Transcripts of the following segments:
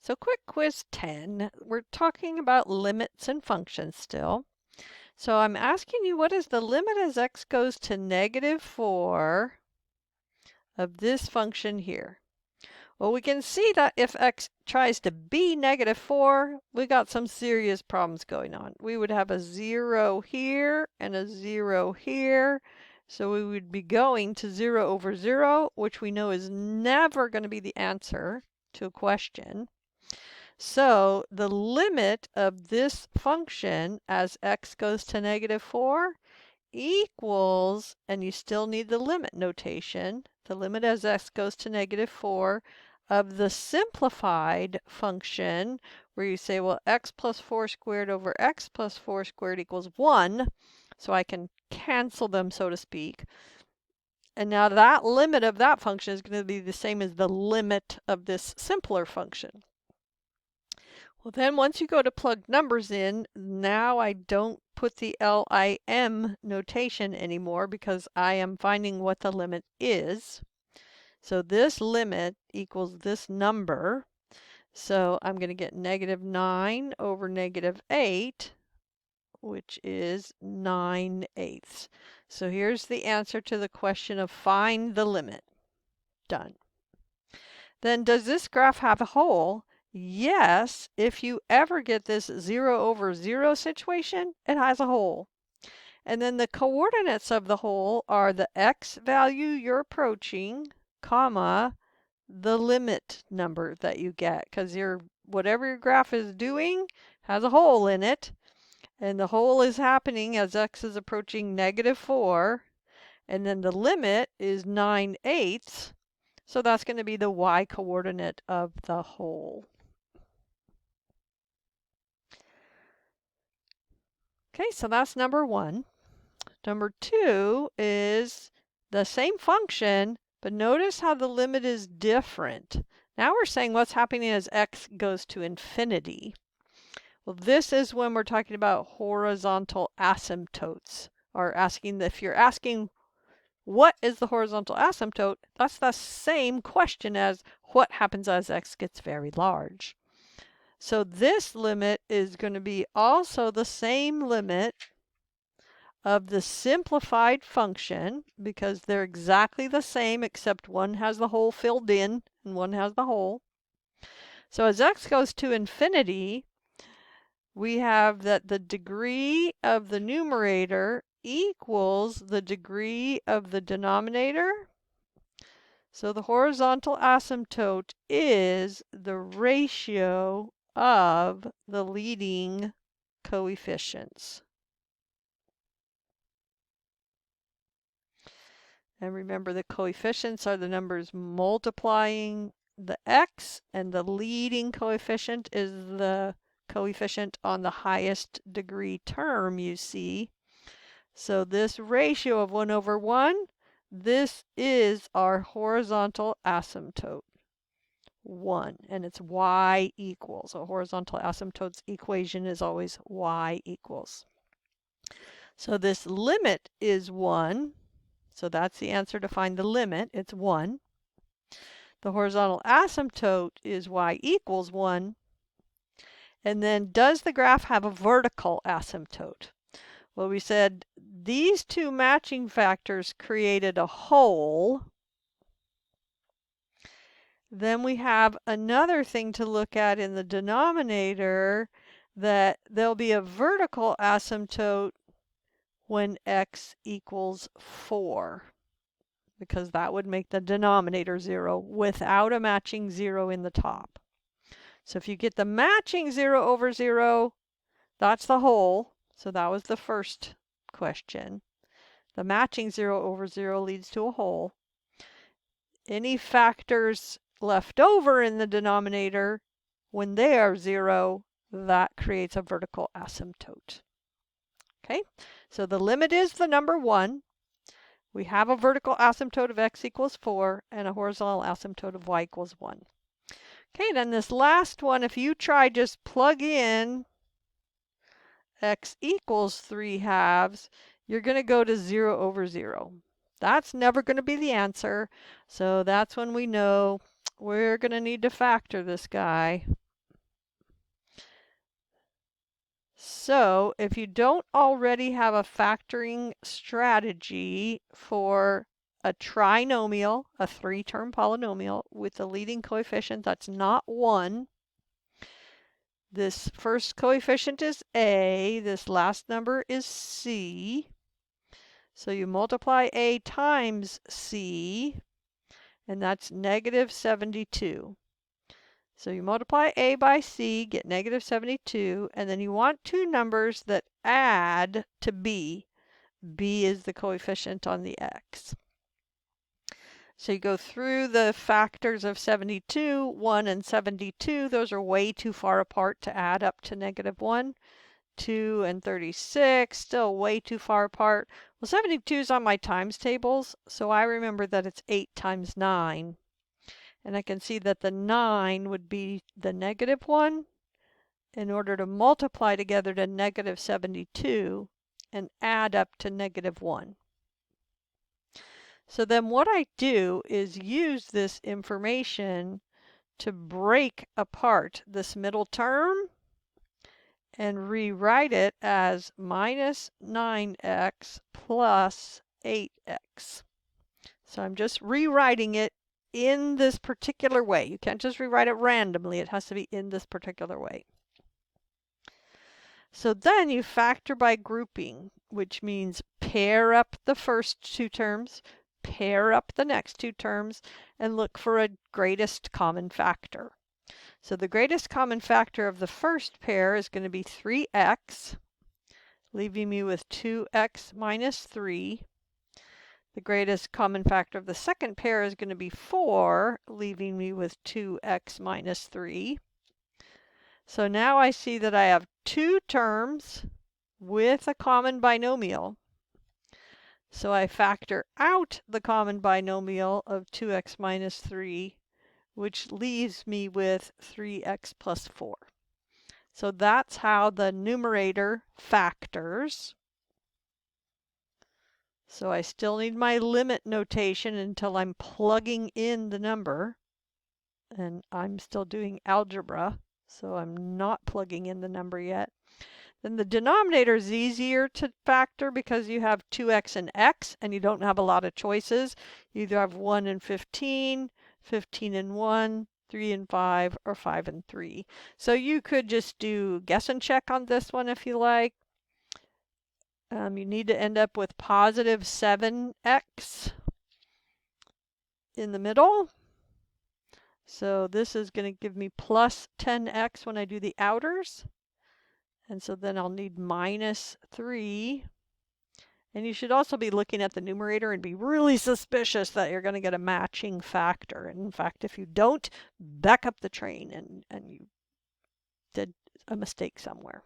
So quick quiz 10, we're talking about limits and functions still. So I'm asking you, what is the limit as x goes to -4 of this function here? Well, we can see that if x tries to be -4, we got some serious problems going on. We would have a 0 here and a 0 here. So we would be going to 0 over 0, which we know is never going to be the answer to a question. So the limit of this function as x goes to -4 equals, and you still need the limit notation, the limit as x goes to -4 of the simplified function, where you say, well, x plus 4 squared over x plus 4 squared equals 1. So I can cancel them, so to speak. And now that limit of that function is going to be the same as the limit of this simpler function. Well, then once you go to plug numbers in, now I don't put the LIM notation anymore because I am finding what the limit is. So this limit equals this number. So I'm going to get -9 over -8, which is 9/8. So here's the answer to the question of find the limit. Done. Then does this graph have a hole? Yes, if you ever get this 0 over 0 situation, it has a hole. And then the coordinates of the hole are the x value you're approaching, comma, the limit number that you get, because whatever your graph is doing has a hole in it. And the hole is happening as x is approaching -4. And then the limit is 9/8. So that's going to be the y coordinate of the hole. Okay, so that's number 1. Number 2 is the same function, but notice how the limit is different. Now we're saying what's happening as x goes to infinity. Well, this is when we're talking about horizontal asymptotes, or if you're asking what is the horizontal asymptote, that's the same question as what happens as x gets very large. So this limit is going to be also the same limit of the simplified function, because they're exactly the same except one has the hole filled in and one has the hole. So as x goes to infinity, we have that the degree of the numerator equals the degree of the denominator. So the horizontal asymptote is the ratio of the leading coefficients. And remember, the coefficients are the numbers multiplying the x, and the leading coefficient is the coefficient on the highest degree term you see. So this ratio of 1 over 1, this is our horizontal asymptote, 1, and it's y equals. A horizontal asymptote's equation is always y equals. So this limit is 1. So that's the answer to find the limit. It's 1. The horizontal asymptote is y equals 1. And then does the graph have a vertical asymptote? Well, we said these two matching factors created a hole. Then we have another thing to look at in the denominator, that there'll be a vertical asymptote when x equals 4, because that would make the denominator 0 without a matching 0 in the top. So if you get the matching 0 over 0, that's the hole. So that was the first question. The matching 0 over 0 leads to a hole. Any factors left over in the denominator, when they are 0, that creates a vertical asymptote. Okay, so the limit is the number 1. We have a vertical asymptote of x equals 4 and a horizontal asymptote of y equals 1. Okay, then this last one, if you try just plug in x equals 3/2, you're going to go to 0 over 0. That's never going to be the answer. So that's when we know we're going to need to factor this guy. So if you don't already have a factoring strategy for a trinomial, a three-term polynomial with a leading coefficient that's not 1, this first coefficient is A, this last number is C. So you multiply A times C, and that's negative 72. So you multiply A by C, get negative 72, and then you want two numbers that add to B. B is the coefficient on the X. So you go through the factors of 72, 1 and 72. Those are way too far apart to add up to negative 1. 2 and 36, still way too far apart. Well, 72 is on my times tables, so I remember that it's 8 times 9. And I can see that the 9 would be the negative 1 in order to multiply together to negative 72 and add up to negative 1. So then what I do is use this information to break apart this middle term and rewrite it as minus 9x plus 8x. So I'm just rewriting it in this particular way. You can't just rewrite it randomly. It has to be in this particular way. So then you factor by grouping, which means pair up the first two terms, pair up the next two terms, and look for a greatest common factor. So the greatest common factor of the first pair is going to be 3x, leaving me with 2x minus 3. The greatest common factor of the second pair is going to be 4, leaving me with 2x minus 3. So now I see that I have two terms with a common binomial. So I factor out the common binomial of 2x minus 3, which leaves me with 3x plus 4. So that's how the numerator factors. So I still need my limit notation until I'm plugging in the number. And I'm still doing algebra, so I'm not plugging in the number yet. Then the denominator is easier to factor because you have 2x and x, and you don't have a lot of choices. You either have 1 and 15, 15 and 1, 3 and 5, or 5 and 3. So you could just do guess and check on this one if you like. You need to end up with positive 7x in the middle. So this is going to give me plus 10x when I do the outers. And so then I'll need minus 3. And you should also be looking at the numerator and be really suspicious that you're going to get a matching factor. And in fact, if you don't, back up the train and you did a mistake somewhere.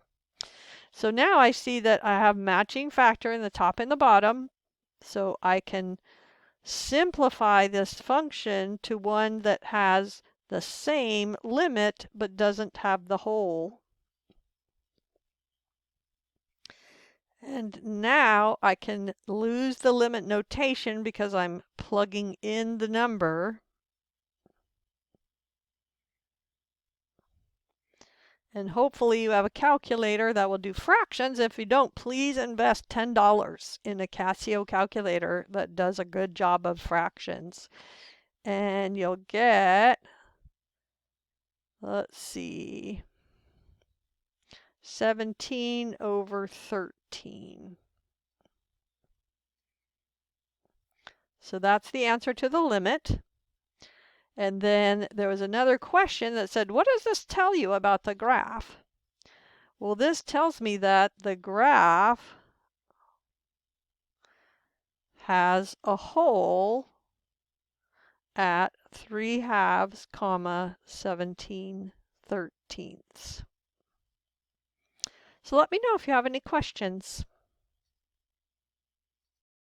So now I see that I have matching factor in the top and the bottom. So I can simplify this function to one that has the same limit but doesn't have the whole. And now I can lose the limit notation because I'm plugging in the number. And hopefully you have a calculator that will do fractions. If you don't, please invest $10 in a Casio calculator that does a good job of fractions. And you'll get, let's see, 17 over 13. So that's the answer to the limit. And then there was another question that said, what does this tell you about the graph? Well, this tells me that the graph has a hole at 3/2, 17/13. So let me know if you have any questions.